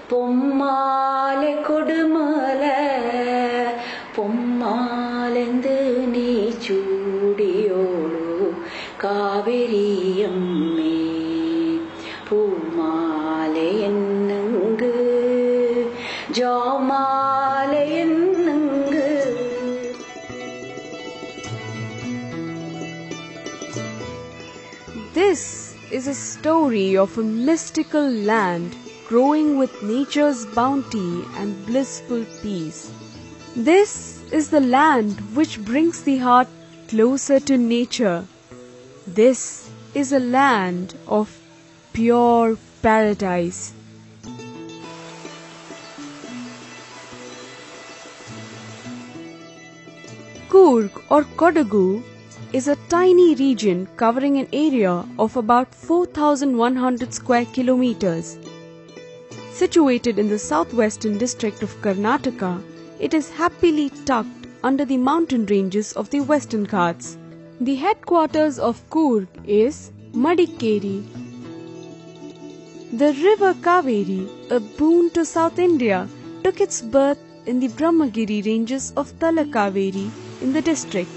பொம்மாலை கொடுமல பொம்மாலெந்து நீ சூடியோடு காவிரியம்மே பூமாலை என்னங்கு ஜாமாலை என்னங்கு. This is a story of a mystical land growing with nature's bounty and blissful peace. This is the land which brings the heart closer to nature. This is a land of pure paradise. Coorg or Kodagu is a tiny region covering an area of about 4,100 square kilometers. Situated in the southwestern district of Karnataka, it is happily tucked under the mountain ranges of the Western Ghats. The headquarters of Coorg is Madikeri. The river Kaveri, a boon to South India, took its birth in the Brahmagiri ranges of Talakaveri in the district.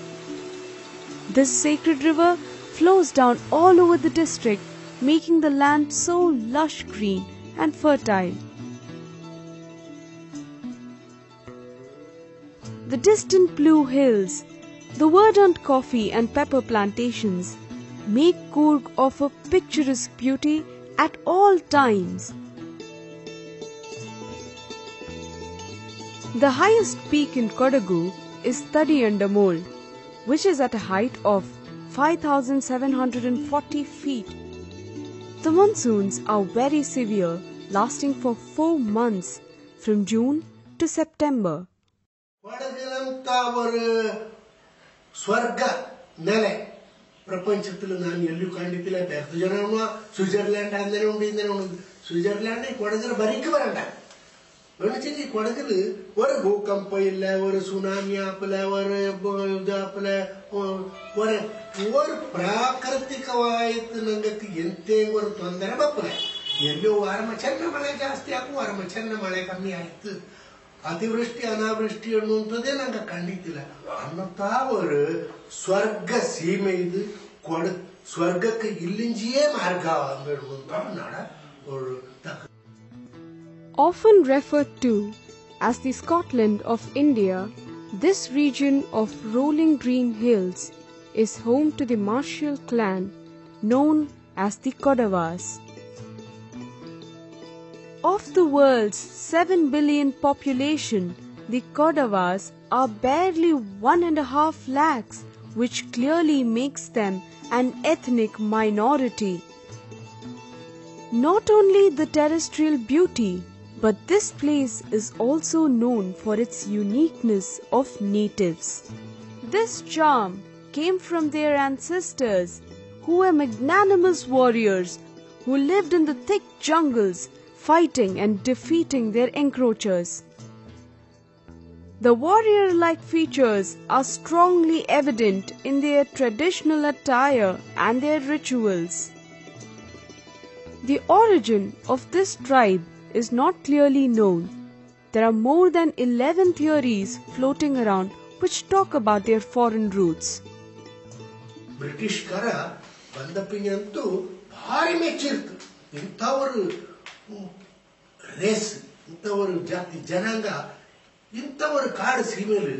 This sacred river flows down all over the district, making the land so lush green and fertile. The distant blue hills, the verdant coffee and pepper plantations make Coorg of a picturesque beauty at all times. The highest peak in Kodagu is Tadiyandamol, which is at a height of 5,740 feet. The monsoons are very severe, lasting for 4 months from June to September. ಪ್ರಪಂಚದಲ್ಲಿ ನಾನು ಎಲ್ಲೂ ಕಂಡಿದ್ದಿಲ್ಲ. ಬೆರ್ದು ಜನ Switzerland ಅಂದ್ರೆ ಉಂಟು Switzerland ಕೊಡಗರ ಬರೀക്ക് വരണ്ട വെളിച്ചെങ്കിൽ കൊടകില് ഒരു ഭൂകമ്പ ഇല്ല, ഒരു സുനാമി ആപ്പില്ല, ഒരു ഇതാപ്പില്ല, ഒരു ಪ್ರಾಕೃತಿಕವಾಯಿತು ನಂಗಕ್ಕೆ ಎಂತೇಂಗ ಒಂದು ತೊಂದರೆ ಬಪ್ಪಲೆ. ಎಲ್ಲೋ ವಾರಮ ಚೆನ್ನ ಮಳೆ ಜಾಸ್ತಿ ಆಕು, ವಾರಮ ಚೆನ್ನ ಮಳೆ ಕಮ್ಮಿ ಆಯ್ತು. ಅತಿವೃಷ್ಟಿ ಅನಾವೃಷ್ಟಿ ಅನ್ನುವಂಥದ್ದೇ ನಂಗೆ ಕಂಡಿದ್ದಿಲ್ಲ. ಅನ್ನುತ್ತಾ ಅವರು ಸ್ವರ್ಗ ಸೀಮೆ ಇದು ಸ್ವರ್ಗಕ್ಕೆ ಇಲ್ಲಿಂಜಿಯೇ ಮಾರ್ಗ ಅಂದಿರುವಂತ ನಾಡ. Often referred to as the Scotland of India, this region of rolling green hills is home to the martial clan known as the Kodavas. Of the world's 7 billion population, the Kodavas are barely 1.5 lakhs, which clearly makes them an ethnic minority. Not only the terrestrial beauty, but this place is also known for its uniqueness of natives. This charm came from their ancestors, who were magnanimous warriors who lived in the thick jungles, fighting and defeating their encroachers. The warrior-like features are strongly evident in their traditional attire and their rituals. The origin of this tribe is not clearly known. There are more than 11 theories floating around which talk about their foreign roots. British kara bandapinyantu bhari mechirtu. Intavaru race, intavaru jati jananga, intavaru kaadu seemelu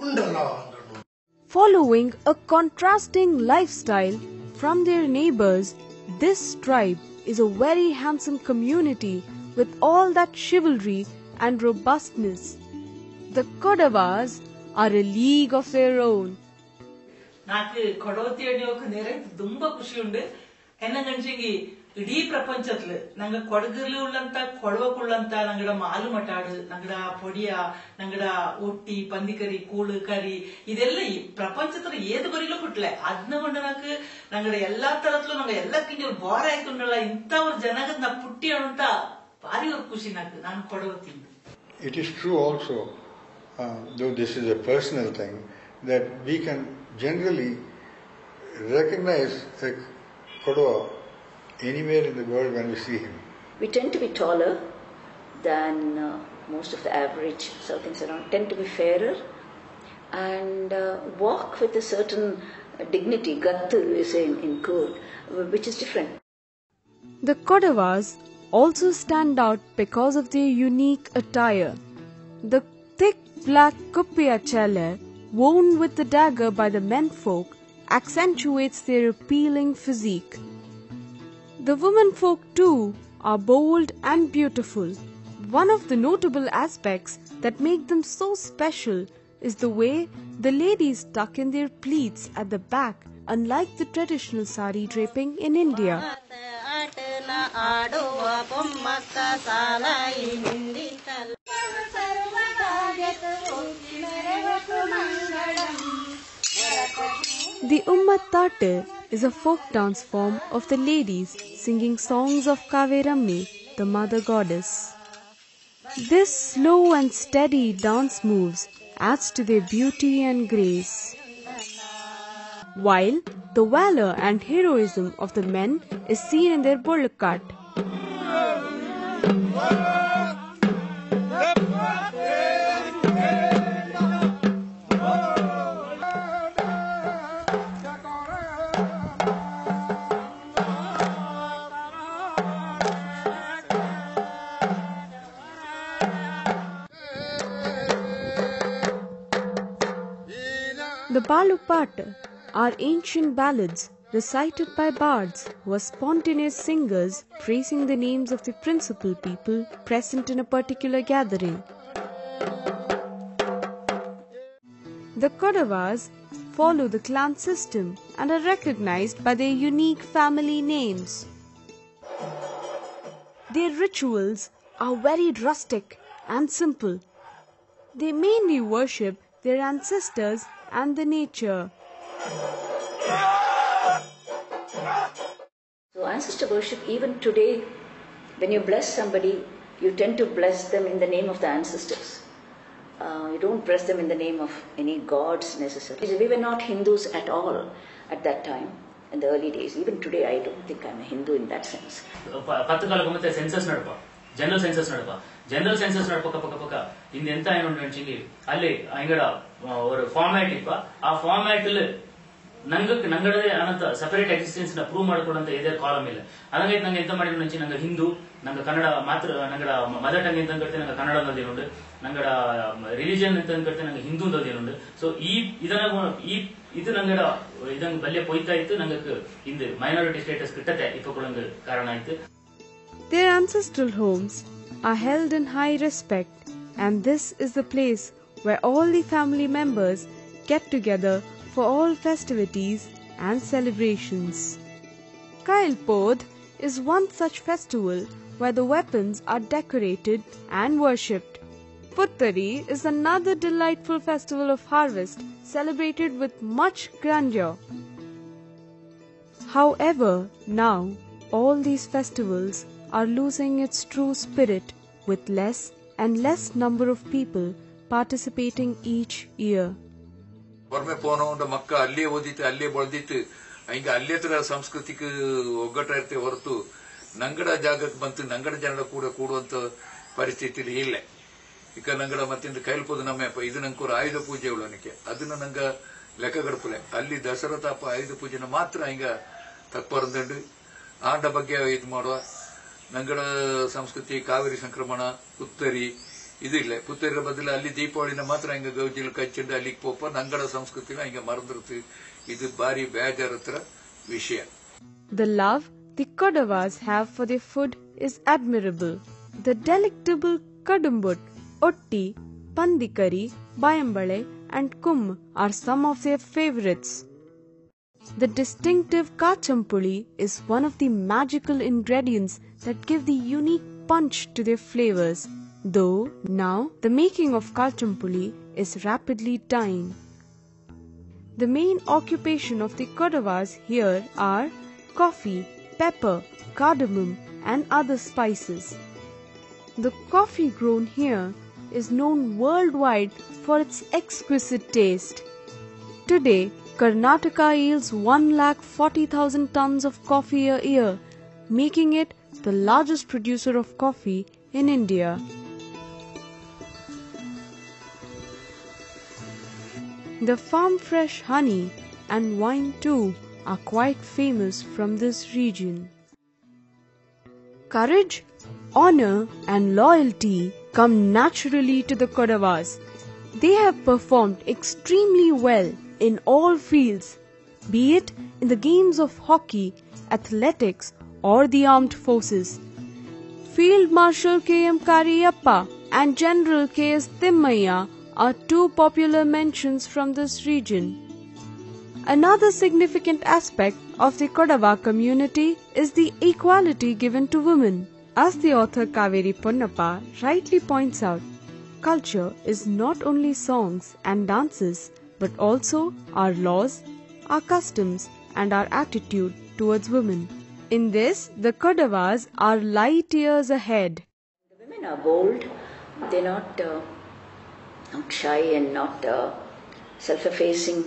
undalla. Following a contrasting lifestyle from their neighbors, this tribe is a very handsome community with all that chivalry and robustness. The Kodavas are a league of their own. నాకు కొడవతి అడియోక నేరే తుంబా ಖುಷಿ ಉಂಡು. ಎನ್ನಗಂಚಿಗೆ ಇಡೀ ಪ್ರಪಂಚದಲ್ಲಿ ನಂಗೆ ಕೊಡಗಲ್ಲಿ ಉಳ್ಳಂತ ಕೊಡವಕ್ಕುಳ್ಳಂತ ನಂಗಡ ಮಾಲು ಮಟಾಡು, ನಂಗಡ ಪೊಡಿಯ, ನಂಗಡ ಒಟ್ಟಿ, ಪಂದಿಕರಿ, ಕೂಳು ಕರಿ ಇದೆಲ್ಲ ಈ ಪ್ರಪಂಚದಲ್ಲಿ ಏದು ಬರೀಲೂ ಬಿಟ್ಲೆ ಅದನ್ನ ಕೊಂಡು ನಾಕು ನಂಗಡ ಎಲ್ಲಾ ತರತ್ಲು ನಂಗೆ ಎಲ್ಲಕ್ಕಿಂತ ಒಂದು ಬಾರ ಆಯ್ಕೊಂಡಲ್ಲ ಇಂಥವ್ರ ಜನಗ ನಾ ಪುಟ್ಟಿ ಅಂತ ಭಾರಿ ಅವ್ರ ಖುಷಿ ನಾನು ಕೊಡವತಿ. It is true also, though this is a personal thing, that we can generally recognize a Kodava anywhere in the world when we see him. We tend to be taller than most of the average South Indians around, tend to be fairer, and walk with a certain dignity, gattu we say in coorg, which is different. The Kodavas also stand out because of their unique attire. The thick black kuppia chale worn with the dagger by the menfolk accentuates their appealing physique. The womenfolk too are bold and beautiful. One of the notable aspects that make them so special is the way the ladies tuck in their pleats at the back, unlike the traditional sari draping in India. The Ummattate is a folk dance form of the ladies singing songs of Kaverammi, the mother goddess. This slow and steady dance moves adds to their beauty and grace, while the valor and heroism of the men is seen in their bulkat. The Balupat are ancient ballads recited by bards who are spontaneous singers praising the names of the principal people present in a particular gathering. The Kodavas follow the clan system and are recognized by their unique family names. Their rituals are very rustic and simple. They mainly worship their ancestors and the nature. So ancestor worship, even today, when you bless somebody, you tend to bless them in the name of the ancestors. You don't bless them in the name of any gods necessarily. We were not Hindus at all at that time, in the early days. Even today, I don't think I'm a Hindu in that sense. General census ನಡಪ general census ನಡಪಕ್ಕ ಪಕ್ಕ ಪಕ್ಕ ಇಂದ ಎಂತ ಏನು ನೆನಚಿಂಗಿ ಅಲ್ಲಿ ಅಂಗಡ ஒரு format இப்ப ಆ ಫಾರ್ಮ್ಯಾಟ್ ನಂಗಡದೇ ಅನಂತ ಸೆಪರೇಟ್ ಎಕ್ಸಿಸ್ಟೆನ್ಸ್ ನ ಪ್ರೂವ್ ಮಾಡ್ಕೊಡಂತ ಇದೇ ಕಾಲಮ್ ಇಲ್ಲ ಅದಂಗೈತೆ ನಂಗೆ ಎಂತ ಮಾಡಿದ್ರು ನಂಚಿ ನಂಗೆ ಹಿಂದೂ ನಂಗೆ ಕನ್ನಡ ಮಾತ್ರ ನಂಗಡ ಮದರ್ ಟಂಗ್ ಎಂತ ಕಟ್ತೆ ನಂಗೆ ಕನ್ನಡ ಅನ್ನೋದೇನುಂಡು ನಂಗಡ ರಿಲಿಜನ್ ಎಂತ ಕಟ್ತೆ ನಂಗೆ ಹಿಂದೂ ಅನ್ನೋದೇನುಂಡು ಸೊ ಈ ಇದನ್ನ ಇದು ನಂಗಡ ಇದಂಗ ಬಲ್ಯ ಪೊಯ್ತಾ ಇತ್ತು ನಂಗೆ ಇಂದು ಮೈನಾರಿಟಿ ಸ್ಟೇಟಸ್ ಕಿಟ್ಟತೆ ಇಪ್ಪಕೊಳ್ಳಂಗ ಕಾರಣ ಆಯ್ತು. Their ancestral homes are held in high respect, and this is the place where all the family members get together for all festivities and celebrations. Kailpod is one such festival where the weapons are decorated and worshipped. Puttari is another delightful festival of harvest celebrated with much grandeur. However, now all these festivals are losing its true spirit with less and less number of people participating each year. ಹೊರಮೆ ಪೋನೋಂಡ ಮಕ್ಕ ಅಲ್ಲೇ ಓದಿತ್ತು ಅಲ್ಲೇ ಬಳದಿತ್ತು ಹಿಂಗೆ ಅಲ್ಲೇ ತರ ಸಾಂಸ್ಕೃತಿಕ ಒಗ್ಗಟ್ಟ ಇರ್ತೇ ಹೊರತು ನಂಗಡ ಜಾಗಕ್ಕೆ ಬಂತು ನಂಗಡ ಜನರ ಕೂಡ ಕೂಡುವಂತ ಪರಿಸ್ಥಿತಿ ಇಲ್ಲ. ಈಗ ನಂಗಡ ಮತ್ತಿಂದ ಕೈಲ್ಪೋದು ನಮ್ಮ ಇದು ನಂಗೆ ಆಯುಧ ಪೂಜೆ ಉಳ್ಳನಿಕೆ ಅದನ್ನ ನಂಗ ಲೆಕ್ಕ ಗಡಪಲೆ ಅಲ್ಲಿ ದಸರಾ ತಾಪ ಆಯುಧ ಪೂಜೆನ ಮಾತ್ರ ಹಿಂಗ ತಪ್ಪರಂದು ಆಂಡ ಬಗ್ಗೆ ಇದು ಮಾಡುವ ನಂಗಡ ಸಂಸ್ಕೃತಿ ಕಾವೇರಿ ಸಂಕ್ರಮಣ ಪುತ್ತರಿ ಇದು ಇಲ್ಲ. ಪುತ್ತರಿಯ ಬದಲು ಅಲ್ಲಿ ದೀಪಾವಳಿನ ಮಾತ್ರ ಹಿಂಗ ಗೌಜಿಲ್ ಕಚ್ಚಿಂಡು ಅಲ್ಲಿಗೆ ಪೋಪ ನಂಗಡ ಸಂಸ್ಕೃತಿನ ಹಿಂಗ ಮರೆದಿರ್ತೀವಿ. ಇದು ಬಾರಿ ಬೇಜಾರತ್ರ ವಿಷಯ. The love the Kodavas have for their food is admirable. The delectable kadumbut, otti, pandikari, bayambale and kum are some of their favorites. The distinctive kachampuli is one of the magical ingredients that give the unique punch to their flavors, though now the making of kachampuli is rapidly dying. The main occupation of the Kodavas here are coffee, pepper, cardamom and other spices. The coffee grown here is known worldwide for its exquisite taste. Today, Karnataka yields 140,000 tons of coffee a year, making it the largest producer of coffee in India. The farm fresh honey and wine too are quite famous from this region. Courage, honor and loyalty come naturally to the Kodavas. They have performed extremely well in all fields, be it in the games of hockey, athletics or the armed forces. Field Marshal K.M. Kariyappa and General K.S. Timmayya are two popular mentions from this region. Another significant aspect of the Kodava community is the equality given to women. As the author Kaveri Ponnappa rightly points out, culture is not only songs and dances but also our laws, our customs and our attitude towards women. In this, the Kodavas are light years ahead. The women are bold, they're not shy and not self-effacing.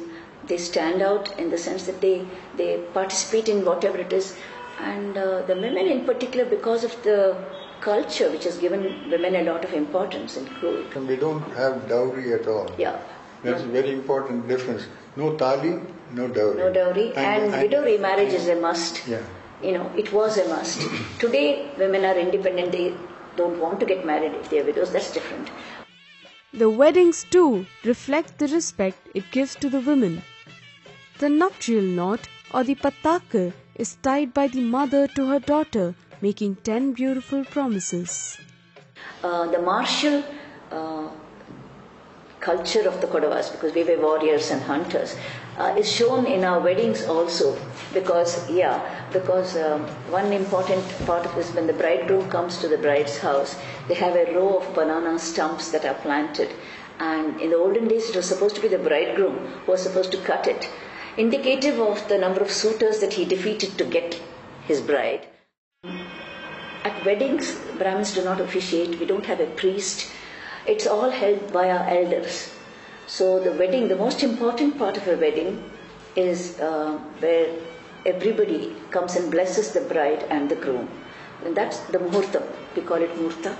They stand out in the sense that they participate in whatever it is. And the women in particular, because of the culture which has given women a lot of importance in coorg. And we don't have dowry at all. Yeah. That's a very important difference. No tali, no dowry. No dowry. And widow remarriage is a must. Yeah. You know, it was a must. Today, women are independent. They don't want to get married if they are widows. That's different. The weddings too reflect the respect it gives to the women. The nuptial knot or the pataka is tied by the mother to her daughter, making 10 beautiful promises. The martial culture of the Kodavas, because we were warriors and hunters, is shown in our weddings also. Because one important part of this, when the bridegroom comes to the bride's house, they have a row of banana stumps that are planted. And in the olden days, it was supposed to be the bridegroom who was supposed to cut it, indicative of the number of suitors that he defeated to get his bride. At weddings, Brahmins do not officiate. We don't have a priest. It's all held by our elders. So the wedding, the most important part of a wedding is where everybody comes and blesses the bride and the groom. And that's the muhurtam. We call it muhurta.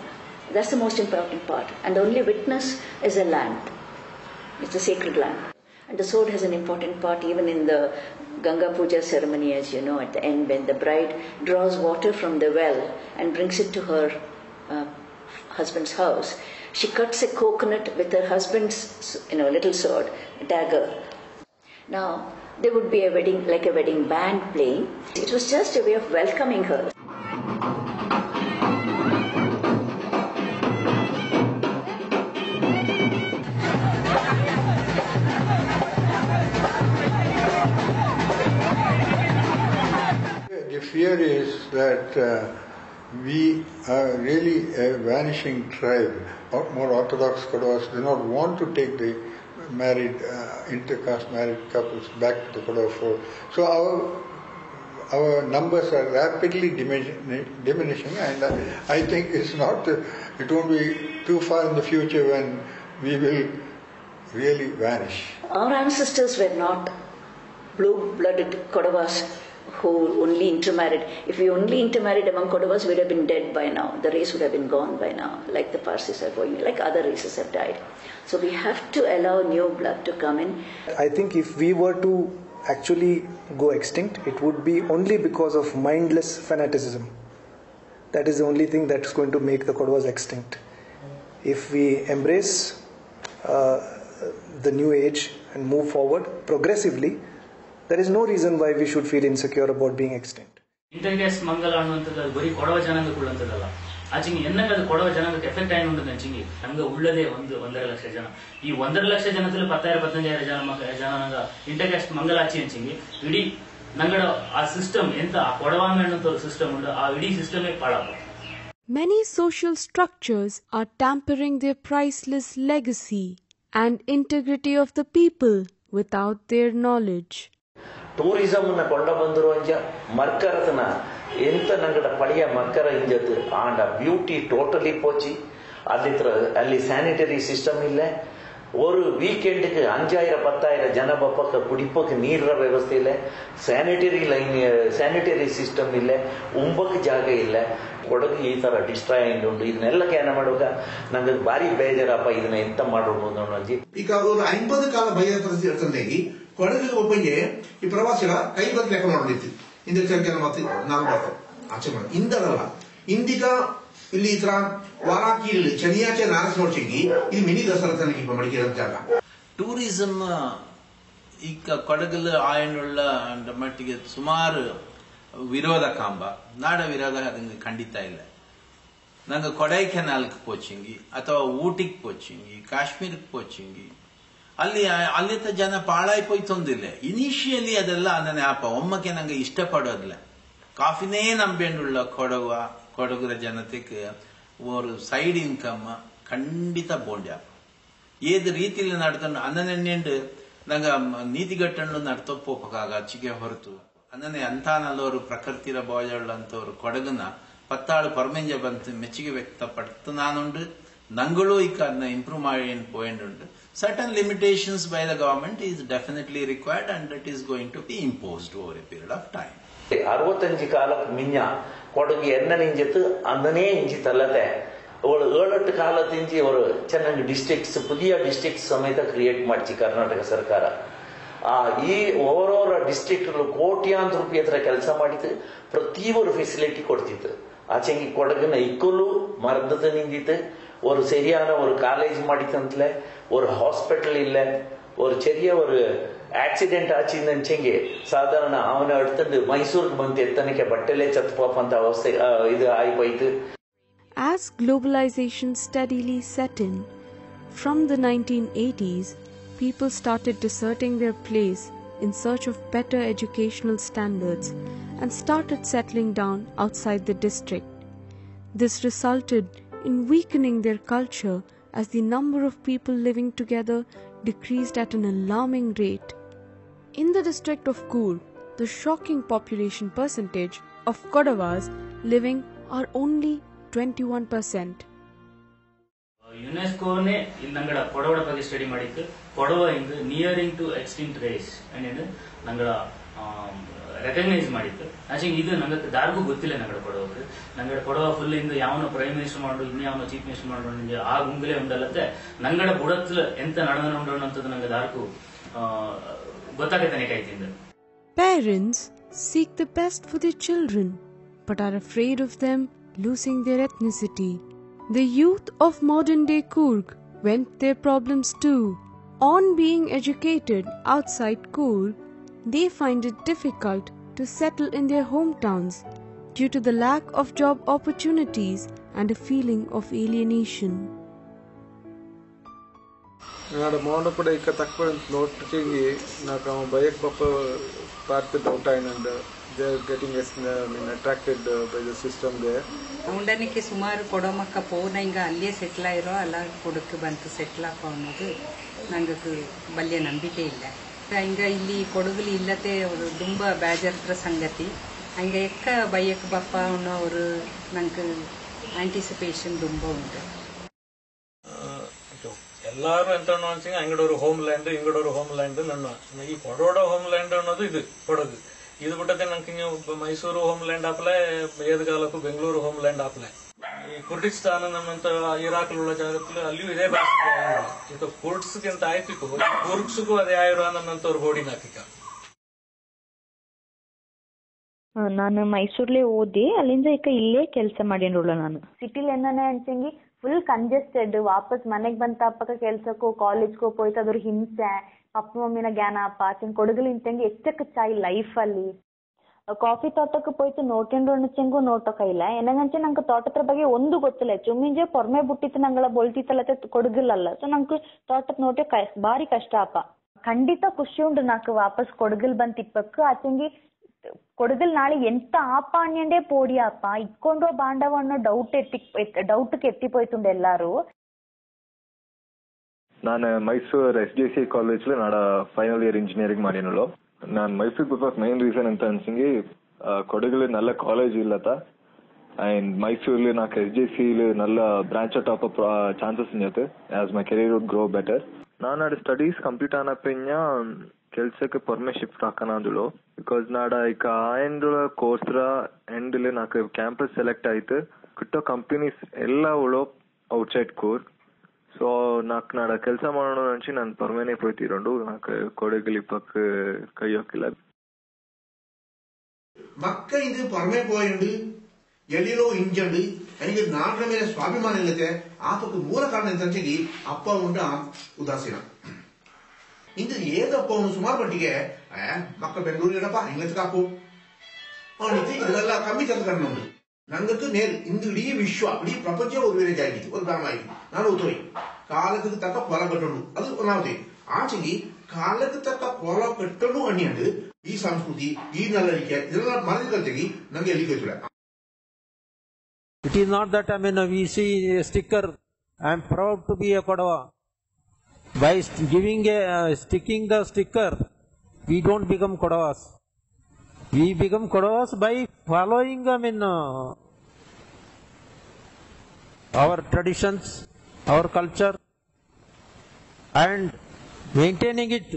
That's the most important part. And the only witness is a land. It's a sacred land. And the sword has an important part even in the Ganga Puja ceremony, as you know, at the end when the bride draws water from the well and brings it to her husband's house. She cuts a coconut with her husband's little sword, dagger. Now, there would be a wedding, like a wedding band playing. It was just a way of welcoming her. The fear is that we are really a vanishing tribe. More orthodox Kodavas do not want to take the married, intercaste married couples back to the Kodava fold. So our numbers are rapidly diminishing, and I think it won't be too far in the future when we will really vanish. Our ancestors were not blue-blooded Kodavas who only intermarried. If we only intermarried among Kodavas, we would have been dead by now. The race would have been gone by now, like the Parsis are going, like other races have died. So we have to allow new blood to come in. I think if we were to actually go extinct, it would be only because of mindless fanaticism. That is the only thing that's going to make the Kodavas extinct. If we embrace the new age and move forward progressively, there is no reason why we should feel insecure about being extinct. ಇಂಟರ್ಗ್ಯಾಸ್ ಮಂಗಲ ಅನ್ನುವಂಥದ್ದು ಅದು ಬರೀ ಕೊಡವ ಜನಾಂಗಕ್ಕುಳ್ಳಂಥದ್ದಲ್ಲ. ಆಚೆಗೆ ಎನ್ನಂಗ ಅದು ಕೊಡವ ಜನಾಂಗಕ್ಕೆ effect ಆಗಿ ಉಂಟು ನಂಚಿಂಗಿ ನಮ್ಗೆ ಉಳ್ಳದೇ 1.5 ಲಕ್ಷ ಜನ. ಈ 1.5 ಲಕ್ಷ ಜನದಲ್ಲಿ 10,000-15,000 ಜನ ನಂಗ ಇಂಟರ್ಗ್ಯಾಸ್ಟ್ ಮಂಗಲ ಆಚಿ ಹಂಚಿಂಗಿ ಇಡೀ ನಂಗಡ ಆ ಸಿಸ್ಟಮ್ ಎಂತ ಆ ಕೊಡವಾಂಗ ಅನ್ನುವಂಥ ಸಿಸ್ಟಮ್ ಉಂಟು ಆ ಇಡೀ ಸಿಸ್ಟಮೇ ಪಾಳಪ್ಪ. Many social structures are tampering their priceless legacy and integrity of the people without their knowledge. Tourism ಕೊಂಡ ಬಂದರು ಅಂಜ ಮರ್ಕರತನ ಎಂತ ನಂಗಡ ಪಳಿಯ ಮರ್ಕರ ಇಂಜತ್ತು ಆಂಡ ಬ್ಯೂಟಿ ಟೋಟಲಿ ಪೋಚಿ ಅಲ್ಲಿ ಸ್ಯಾನಿಟರಿ ಸಿಸ್ಟಮ್ ಇಲ್ಲ ஒரு வீக்கெண்டுக்கு 5000-10,000 ಜನ ಬಪ್ಪಕ್ಕ ಕುಡಿಪಕ್ಕೆ ನೀರಿನ ವ್ಯವಸ್ಥೆ ಇಲ್ಲ, ಸ್ಯಾನಿಟರಿ ಸಿಸ್ಟಮ್ ಇಲ್ಲ, ಉಂಬಕ್ಕೆ ಜಾಗ ಇಲ್ಲ. ಕೊಡಗು ಈ ತರ ಡಿಸ್ಟ್ರಾಯ್ ಉಂಟು. ಇದನ್ನೆಲ್ಲ ಕ್ಯಾನ ಮಾಡುವಾಗ ನಂಗೆ ಭಾರಿ ಬೇಜಾರಪ್ಪ, ಇದನ್ನ ಎಂತ ಮಾಡೋದು ಅನ್ನೋದು. ಈಗ ಒಂದು 50 ಕಾಲ ಭಯ ಪರಿಸ್ಥಿತಿ ಕೊಡಗಿಗೆ ಒಬ್ಬಂಗೆ ಈ ಪ್ರವಾಸಿಗಳ ಕೈ ಬಂದು ಲೆಕ್ಕ ನೋಡಿತ್ತು ಇಂದ ಕೆಲವು ಮತ್ತೆ ನಾವು ಬರ್ತೇವೆ ಆಚೆ ಮಾಡಿ ಇಂದಲ್ಲ ಇಂದಿಗ ಇಲ್ಲಿ ಈ ತರ ವಾರಾಕಿ ಶನಿಯಾಚೆ ನಾರಸ್ ನೋಡ್ಸಿಂಗಿ ಇದು ಮಿನಿ ದಸರಾ ತನಕ ಇಪ್ಪ ಮಡಿಕೇರಿ ಜಾಗ ಟೂರಿಸಂ ಈಗ ಕೊಡಗಲು ಆಯನುಳ್ಳ ಮಟ್ಟಿಗೆ ಸುಮಾರು ವಿರೋಧ ಕಾಂಬ ನಾಡ ವಿರೋಧ ಅದಂಗೆ ಖಂಡಿತ ಇಲ್ಲ. ನಂಗೆ ಕೊಡೈಕೆನಾಲ್ಗೆ ಪೋಚಿಂಗಿ ಅಥವಾ ಊಟಿಗೆ ಪೋಚಿಂಗಿ ಕಾಶ್ಮೀರ್ಗೆ ಪೋಚಿಂಗಿ ಅಲ್ಲಿತ ಜನ ಪಾಳಾಯಿ ಪೋಯ್ತೊಂದಿಲ್ಲ. ಇನಿಷಿಯಲಿ ಅದೆಲ್ಲ ಅದನ್ನೇ ಆಪ ಒಮ್ಮಕ್ಕೆ ನಂಗೆ ಇಷ್ಟಪಡೋದಿಲ್ಲ. ಕಾಫಿನೇ ನಂಬೇಂಡುಳ್ಳ ಕೊಡಗುರ ಜನತೆಗೆ ಒಂದು ಸೈಡ್ ಇನ್ಕಮ್ ಖಂಡಿತ ಬೋಂಡ್ಯ ಏದು ರೀತಿಯಲ್ಲಿ ನಡ್ಕೊಂಡು ಅನ್ನನೆಂಡು ನಂಗೆ ನೀತಿಗಟ್ಟನ್ನು ನಡ್ತೊಪ್ಪೋಪಕ್ಕಾಗ ಅಚ್ಚಿಗೆ ಹೊರತು ಅನ್ನನೆ ಅಂತಾನಲ್ಲವರು ಪ್ರಕೃತಿರ ಬೋಜಳ್ಳಂತವ್ರು ಕೊಡಗನ ಪತ್ತಾಳು ಪರ್ಮೆಂಜ ಬಂತು ಮೆಚ್ಚುಗೆ ವ್ಯಕ್ತಪಡ್ತು ನಾನುಂಡು. ನಂಗಳು ಈಗ ಅದನ್ನ ಇಂಪ್ರೂವ್ ಮಾಡಿ ಪೋಯಿಂಡುಂಡು. Certain limitations by the government is definitely required and it is going to be imposed over a period of time. 65 ಕಾಲಕ್ಕೆ ಮಿಂಜ ಕೊಡಗು ಎನ್ನನಿಂಜಿತ್ತು ಅಂದನೇ ಇಂಜಿತಲ್ಲತೆ ಅವಳು 7-8 ಕಾಲದಿಂಜಿ ಅವರು ಚೆನ್ನಾಗಿ ಡಿಸ್ಟ್ರಿಕ್ಟ್ಸ್ ಪುದಿಯ ಡಿಸ್ಟ್ರಿಕ್ಟ್ ಸಮೇತ ಕ್ರಿಯೇಟ್ ಮಾಡಿಸಿ ಕರ್ನಾಟಕ ಸರ್ಕಾರ. ಈ ಓವರೋರ ಡಿಸ್ಟ್ರಿಕ್ಟ್ ಕೋಟ್ಯಾಂತರ ರೂಪಾಯಿ ಹತ್ರ ಕೆಲಸ ಮಾಡಿತ್ತು. ಪ್ರತಿಯೊಂದು ಫೆಸಿಲಿಟಿ ಕೊಡ್ತಿತ್ತು. ಆಚೆಂಗಿ ಕೊಡಗಿನ ಇಕ್ಕಲು ಮರದದ ನಿಂದಿತ್ತು. ஒரு சரியான ஒரு காலேஜ் ಮಾಡಿತಂತಲೇ ஒரு ஹாஸ்பிட்டல் இல்ல, ஒரு ചെറിയ ஒரு ಆಕ್ಸಿಡೆಂಟ್ ಆಚಿಂದಂಚೆಂಗೆ ಸಾಧಾರಣ ಅವನ ಅಡ್ತಂದು ಮೈಸೂರಿಗೆ ಬಂದು ಎತ್ತನಕ್ಕೆ ಬಟ್ಟೆಲೆ ಚತ್ತಪಾಪ ಅಂತ ಅವಸ್ಥೆ ಇದು ಆಯ್ತು. As globalization steadily set in, from the 1980s, people started deserting their place in search of better educational standards and started settling down outside the district. This resulted in weakening their culture as the number of people living together decreased at an alarming rate. In the district of Coorg, the shocking population percentage of Kodavas living are only 21%. ಯುನೆಸ್ಕೋನೇ ಇಲ್ಲಿ ನಂಗಡ ಕೊಡವಡ ಬಗ್ಗೆ study ಮಾಡಿತ್ತು. ಕೊಡವ ಇಂದು nearing to extinct race and ನಂಗಡ recognise ಮಾಡಿತ್ತು. ಆಚೆ ಇದು ನಂಗೆ ದಾರ್ಗೂ ಗೊತ್ತಿಲ್ಲ. ನಂಗಡ ಕೊಡವಕ್ಕೆ ನಂಗಡ ಕೊಡವ ಫುಲ್ ಇಂದು ಯಾವನ ಪ್ರೈಮ್ ಮಿನಿಸ್ಟರ್ ಮಾಡು ಇನ್ನು ಯಾವನ ಚೀಫ್ ಮಿನಿಸ್ಟರ್ ಮಾಡು ಆ ಗುಂಗಲೇ ಉಂಡಲ್ಲತ್ತೆ ನಂಗಡ ಬುಡತ್ಲು ಎಂತ ನಡೆದ ಉಂಡೋಣಂತದ್ದು ನಂಗೆ ದಾರ್ಗೂ ಗೊತ್ತಾಗತ್ತೇನೆ. Parents seek the best for their children but are afraid of them losing their ethnicity. The youth of modern day Coorg vent their problems too. On being educated outside Coorg, they find it difficult to settle in their hometowns due to the lack of job opportunities and a feeling of alienation. నాడు మౌన కూడా ఇక తక్కువ నోట్కి నాకు బయక్ పప్ప part doubt అయినండ్ they are getting attracted by the system ದೇ ఉండడానికి ಸುಮಾರು ಕೊಡಮಕ್ಕ ಪೋನ ಹಿಂಗ ಅಲ್ಲೇ ಸೆಟ್ಲ್ ಆಗಿರೋ ಅಲ್ಲ ಕೊಡಕ್ಕೆ ಬಂತು ಸೆಟ್ಲ್ ಆಕೋ ಅನ್ನೋದು ನಂಗೆ ಬಲ್ಯ ನಂಬಿಕೆ ಇಲ್ಲ. ಹಿಂಗ ಇಲ್ಲಿ ಕೊಡಗಲಿ ಇಲ್ಲತೆ ತುಂಬ ಬೇಜಾರ ಸಂಗತಿ. ಹಂಗ ಎಕ್ಕ ಬಯ್ಯಕ್ ಬಪ್ಪ ಅನ್ನೋರು ನಂಗೆ ಆಂಟಿಸಿಪೇಷನ್ ತುಂಬ ಉಂಟು. ಎಲ್ಲಾರು ಎಂತ ಅಂಗಡವರು ಹೋಮ್ ಲ್ಯಾಂಡ್ ಇಂಗಡವರು ಹೋಮ್ ಲ್ಯಾಂಡ್ ನನ್ನ ಈ ಕೊಡೋಡ ಹೋಮ್ ಲ್ಯಾಂಡ್ ಅನ್ನೋದು ಇದು ಕೊಡಗು. ಇದು ಬಿಟ್ಟದೆ ನಂಗೆ ಮೈಸೂರು ಹೋಮ್ ಲ್ಯಾಂಡ್ ಆಪ್ಲೆ ಏದ್ಗಾಲಕ್ಕೂ ಬೆಂಗಳೂರು ಹೋಮ್ ಲ್ಯಾಂಡ್ ಆಪ್ಲೆ ಈ ಕುರ್ಡಿಸ್ತಾನ ನಮ್ಮಂತ ಇರಾಕ್ലുള്ള ಜಾಗದಲ್ಲಿ ಅಲ್ಲಿಯೂ ಇದೇ ಭಾಷೆ ಇದು ಕುರ್ಡ್ಸ್ಗಿಂತ ಆಯ್ತು ಕೂರ್ಗ್ಸ್ಗೂ ಅದೇ ಆಯ್ರು ನನ್ನಂತವ್ರು ಬೋರ್ಡಿಂಗ್ ಹಾಕಿಕ. ನಾನು ಮೈಸೂರ್ಲೇ ಓದಿ ಅಲ್ಲಿಂದ ಈಗ ಇಲ್ಲೇ ಕೆಲಸ ಮಾಡಿರೋಳು. ನಾನು ಸಿಟಿಲಿ ಏನೇ ಅನ್ಸಂಗಿ ಫುಲ್ ಕಂಜೆಸ್ಟೆಡ್. ವಾಪಸ್ ಮನೆಗೆ ಬಂತ ಅಪ್ಪಕ್ಕ ಕೆಲ್ಸಕ್ಕೂ ಕಾಲೇಜ್ಗೂ ಹೋಯ್ತು ಅದ್ರ ಹಿಂಸೆ ಅಪ್ಪ ಮಮ್ಮಿನ ಜ್ಞಾನ ಅಪ್ಪ ಆಚೆ ಕೊಡಗಲು ಇಂತಂಗೆ ಎಷ್ಟಕ್ಕೆ ಚಾಯ್ ಲೈಫಲ್ಲಿ ಕಾಫಿ ತೋಟಕ್ಕೆ ಹೋಯ್ತು ನೋಟೆಂಡು ಅಣ್ಣಚೆಂಗೂ ನೋಟಕ್ಕ ಇಲ್ಲ. ಏನಂಗಂಚೆ ನಂಗೆ ತೋಟದ ಬಗ್ಗೆ ಒಂದು ಗೊತ್ತಿಲ್ಲ. ಚುಮ್ಮಿಂಜೆ ಪೊರ್ಮೆ ಬುಟ್ಟಿತ್ತು ನಂಗಳ ಬೊಳ್ತಿತ್ತಲ್ಲ ಕೊಡಗಲ್ಲ. ಸೊ ನಂಗೆ ತೋಟದ ನೋಟೆ ಭಾರಿ ಕಷ್ಟ ಅಪ್ಪ. ಖಂಡಿತ ಖುಷಿ ಉಂಟು నాకు ವಾಪಸ್ ಕೊಡಗಲ್ ಬಂತ ಇಪ್ಪಕ್ಕೆ ಆಚೆಂಗಿ ಕೊಡಗಲ್ ನಾಳೆ ಎಂತ ಆಪ ಅಣ್ಯಂಡೆ ಪೋಡಿಯಪ್ಪ ಇಕ್ಕೊಂಡೋ ಬಾಂಡವನ್ನೋ ಡೌಟ್ ಎತ್ತಿಪೋಯ್ತುಂಡು ಎಲ್ಲಾರು. ನಾನು ಮೈಸೂರು SJC ಕಾಲೇಜ್లో నాడ ఫైనల్ ఇయర్ ఇంజనీరింగ్ ಮಾಡಿನಳು. ನಾನು ಮೈಸೂರಿಗೆ ಬರೋಕ್ ಮೇನ್ ರೀಸನ್ ಅಂತ ಅನ್ಸಂಗಿ ಕೊಡಗಲ್ಲಿ நல்ல ಕಾಲೇಜ್ ಇಲ್ಲತ ಅಂಡ್ ಮೈಸೂರಲ್ಲಿ నాకు SJCಲಿ நல்ல ಬ್ರಾಂಚ್ ಔಟ್ ಆಫ್ ಚಾನ್ಸಸ್ ಇರುತ್ತೆ as my career would grow better. ನಾನು ಆಡ ಸ್ಟಡೀಸ್ ಕಂಪ್ಲೀಟ್ ಆನಪ್ಪೆಂಜ ಕೆಲ್ಸಕ್ಕೆ ಪೊರ್ಮೆ ಶಿಫ್ಟ್ ಹಾಕನಾದುಳು ಬಿಕಾಸ್ ನಾಡ ಈಗ ಆಯಂದುಳ ಕೋರ್ಸ್ರ ಎಂಡ್ಲೆ ನಾಕು ಕ್ಯಾಂಪಸ್ ಸೆಲೆಕ್ಟ್ ಆಯ್ತು ಕಿಟ್ಟೋ ಕಂಪನೀಸ್ ಎಲ್ಲ ಉಳೋ ಔಟ್ಸೈಡ್ ಕೂರ್ಗ್ ಸೊ ನಾಕ್ ನಾಡ ಕೆಲಸ ಮಾಡೋಣ ಅಂಚಿ ನಾನು ಪರ್ಮೇನೆ ಪೋಯ್ತಿರೋಂಡು ನಾಕ್ ಕೊಡಗಲಿ ಪಕ್ಕ ಕೈ ಹಾಕಿಲ್ಲ ಮಕ್ಕ ಇದು ಪರ್ಮೆ ಪೋಯುಂಡು ಎಲ್ಲಿರೋ ಇಂಜಂಡು ನನಗೆ ನಾಡಿನ ಮೇಲೆ ಸ್ವಾಭಿಮಾನ ಇಲ್ಲದೆ ಆಪಕ್ಕೆ ಮೂಲ ಕಾರಣ ಎಂತಂಚೆಗಿ ಅಪ್ಪ ಉಂಟ ಉದಾಸೀನ ಇಂದು ಏದಪ್ಪ ಅವನು ಸುಮಾರು ಮಟ್ಟಿಗೆ ಮಕ್ಕ ಬೆಂಗಳೂರಿಗಡಪ್ಪ ಇಂಗ್ಲೀಷ್ ಕಾಪು ಅವನಿಗೆ ಇದೆಲ್ಲ ಕಮ್ಮಿ ತಂದು ನಂಗಕ್ಕೆ ನೇರು ಇಂದು ಇಡೀ ವಿಶ್ವ ಇಡೀ ಪ್ರಪಂಚ ಒಂದು ವಿಲೇಜ್ ಆಗಿತ್ತು ಒಂದು ಗ್ರಾಮ ಆಗಿತ್ತು ನಾನು ಉತ್ತೋರಿ ಕಾಲಕ್ಕೆ ತಕ್ಕ ಕೊಲ ಕಟ್ಟೋಡು ಅದು ಒನ್ನಾವತಿ ಆಚೆಗೆ ಕಾಲಕ್ಕೆ ತಕ್ಕ ಕೊಲ ಕಟ್ಟೋಡು ಅಣ್ಣಿಯಂಡು ಈ ಸಂಸ್ಕೃತಿ ಈ ನಲ್ಲರಿಕೆ ಇದೆಲ್ಲ ಮನದ ಕಲ್ತೆಗಿ ನಂಗೆ ಎಲ್ಲಿ ಗೊತ್ತಿಲ್ಲ. It is not that we see a sticker. I am proud to be a Kodava. By giving sticking the sticker, we don't become Kodavas. We become Kodavas by following our traditions, our culture, and maintaining it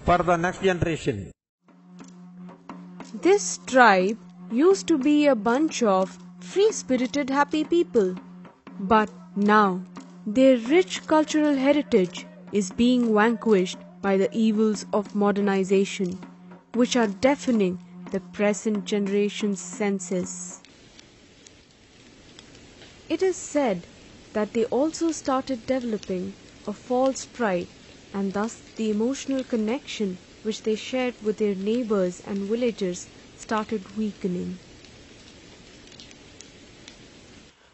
for the next generation. This tribe used to be a bunch of free-spirited happy people. But now, their rich cultural heritage is being vanquished by the evils of modernization, which are deafening the present generation's senses. It is said that they also started developing a false pride, and thus the emotional connection which they shared with their neighbors and villagers started weakening.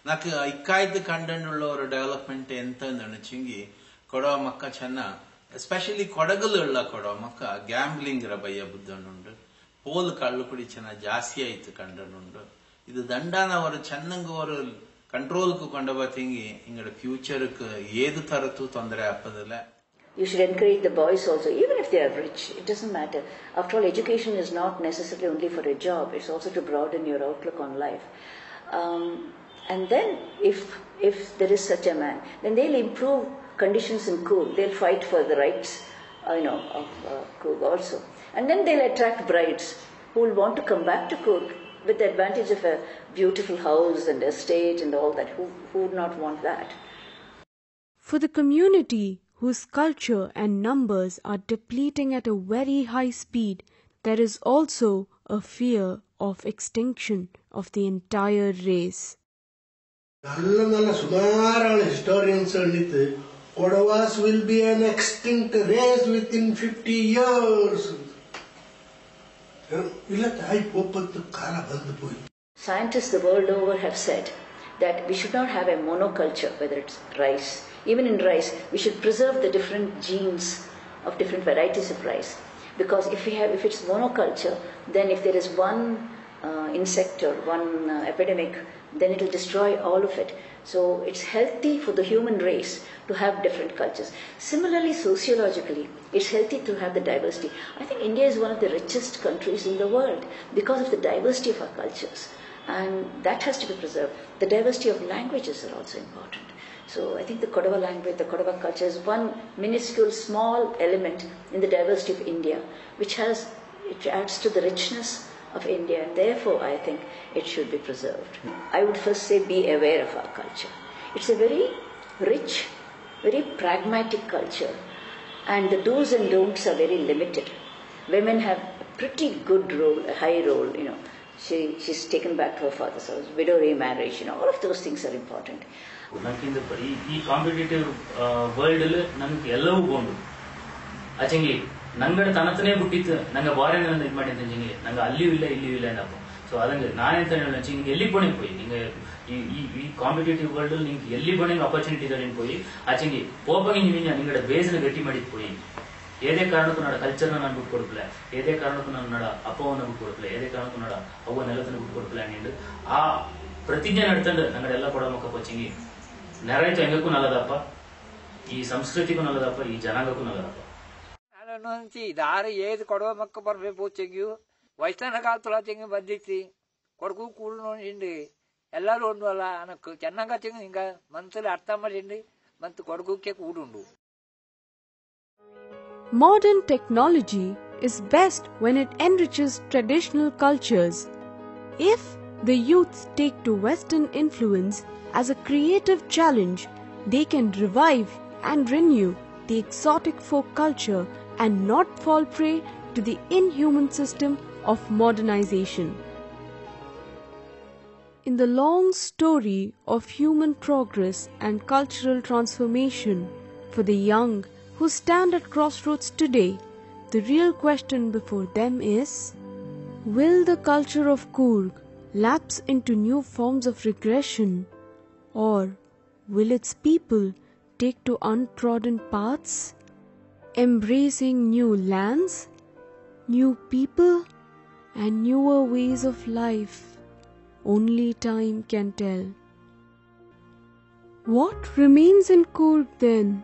నాకు ఇక్కాయిద్దు కండెండులో ఒక development ఎంత నడిచింగి కొడవ మక్క చెన్న especially ಕೊಡಗലുള്ള Kodava ಮಕ್ಕ gambling ಬಯ್ಯ ಬುದ್ಧನುಂಡು pole ಕಳ್ಳು ಕುಡಿ ಚೆನ್ನ ಜಾಸ್ತಿ ಆಯ್ತು ಕಂಡನುಂಡು ಇದು ದಂಡಾನ ಅವರು ಚೆನ್ನಂಗ ಅವರು ಕಂಟ್ರೋಲ್ಕು ಕೊಂಡವ ತಿಂಗಿ ಇಂಗಡ ಫ್ಯೂಚರ್ಕ್ ಏದು ತರತು ತೊಂದರೆ ಆಪದಿಲ್ಲ. You should encourage the boys also, even if they are rich. It doesn't matter. After all, education is not necessarily only for a job. It's also to broaden your outlook on life. And then, if there is such a man, then they'll improve conditions in coorg. They'll fight for the rights, of coorg also. And then they'll attract brides who will want to come back to coorg with the advantage of a beautiful house and estate and all that. Who would not want that? For the community whose culture and numbers are depleting at a very high speed, there is also a fear of extinction of the entire race. നല്ല സുമാരാണ് historians കണ്ടിട്ട് Kodavas will be an extinct race within 50 years. Scientists the world over have said that we should not have a monoculture, whether it's rice. Even in rice, we should preserve the different genes of different varieties of rice. Because if it's monoculture, then if there is one insect or one epidemic, then it will destroy all of it. So it's healthy for the human race to have different cultures. Similarly, sociologically, it's healthy to have the diversity. I think India is one of the richest countries in the world because of the diversity of our cultures. And that has to be preserved. The diversity of languages are also important. So I think the Kodava language, the Kodava culture is one minuscule small element in the diversity of India, it adds to the richness of India, and therefore I think it should be preserved. I would first say be aware of our culture. It's a very rich, very pragmatic culture, and the do's and don'ts are very limited. Women have a pretty good role, a high role, she's taken back to her father's house, widow remarriage, all of those things are important. ನನಗಿಂದ ಈ competitive world ಅಲ್ಲಿ ನನ್ಗೆ ಎಲ್ಲವೂ ಗೊಂಡು ಅಚಂಗಿ ನಂಗಡ ತನತನೇ ಬಿಟ್ಟಿತ್ತು ನಂಗೆ ಬಾರೇನ ಇದು ಮಾಡಿ ಅಂತಂಗಿ ನಂಗೆ ಅಲ್ಲಿಯೂ ಇಲ್ಲ ಇಲ್ಲಿಯೂ ಇಲ್ಲ ಏನಪ್ಪ. ಸೊ ಅದಂಗೆ ನಾನೆಂತ ಹೇಳೋಣ ನಿಂಗೆ ಎಲ್ಲಿ போனேன் போய் நீங்க ಈ ಕಾಂಪಿಟೇಟಿವ್ ವರ್ಲ್ಡ್ ಅಲ್ಲಿ ನಿಂಗೆ ಎಲ್ಲಿ போனேங்க ಆಪರ್ಚುನಿಟಿ ಇದಾರೆ போய் ಅಚಂಗಿ போப்பங்க ನಿಂಗಡ ಬೇಸ್ನ ಗಟ್ಟಿ ಮಾಡಿದ್ போய் ಏದೇ ಕಾರಣಕ್ಕೂ ನಡ ಕಲ್ಚರ್ನ ನಾನು ಬಿಟ್ಟು ಕೊಡಪ್ಲೆ, ಏದೇ ಕಾರಣಕ್ಕೂ ನಾನು ನಡ ಅಪ್ಪವನ್ನ ಬಿಟ್ಟು ಕೊಡಪ್ಲೆ, ಏದೇ ಕಾರಣಕ್ಕೂ ನಡ ಅವ್ವ ನೆಲತನ ಬಿಟ್ಟು ಕೊಡಪ್ಲೆ ಅಂಡ್ ಆ ಪ್ರತಿಜ್ಞೆ ನಡ್ತಂಡು ನಂಗಡೆಲ್ಲ ಕೊಡ ಮಕ್ಕ ಪಚ್ಚಂಗಿ నెరైతే ఎంగకు నల్లదప్ప, ఈ సంస్కృతికు నల్లదప్ప, ఈ జనాంగకు నల్లదప్ప. నుంచి దారి ఏది కొడవ మొక్క పరమే పోచెంగి ವಯಸ್ಸಾನ ಕಾಲத்துல ಚೆಂಗಿ ಬಂದಿತ್ತು ಕೊಡಗು ಕೂಡ ನೋಡಿಂಡಿ ಎಲ್ಲರೂ ಒಂದು ಅಲ್ಲ ಅನಕ್ಕು ಚೆನ್ನಾಗ ಚೆಂಗಿ ಹಿಂಗ ಮನಸ್ಸಲ್ಲಿ ಅರ್ಥ ಮಾಡಿಂಡಿ ಮತ್ತು ಕೊಡಗುಕ್ಕೆ ಕೂಡುಂಡು. Modern technology is best when it enriches traditional cultures. If the youth take to Western influence as a creative challenge, they can revive and renew the exotic folk culture and not fall prey to the inhuman system of modernization. In the long story of human progress and cultural transformation, for the young who stand at crossroads today, the real question before them is, will the culture of coorg lapse into new forms of regression, or will its people take to untrodden paths, embracing new lands, new people, and newer ways of life? Only time can tell. What remains in coorg then?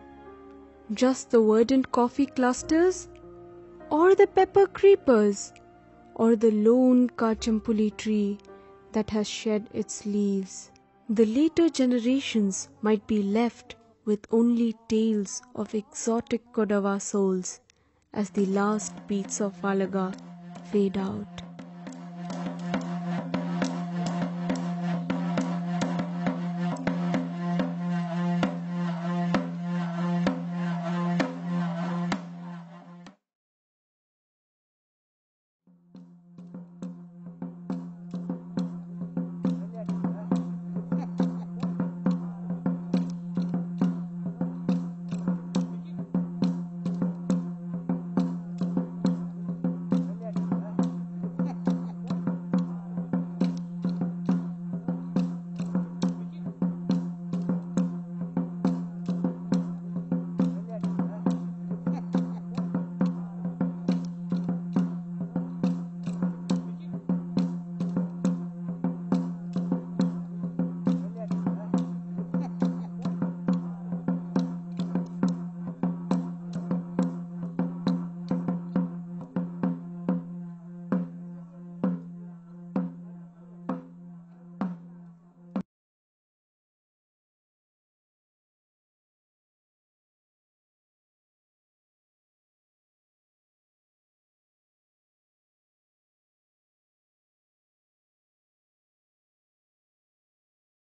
Just the verdant coffee clusters, or the pepper creepers, or the lone kachampuli tree that has shed its leaves? The later generations might be left with only tales of exotic Kodavas souls as the last beats of Valaga fade out.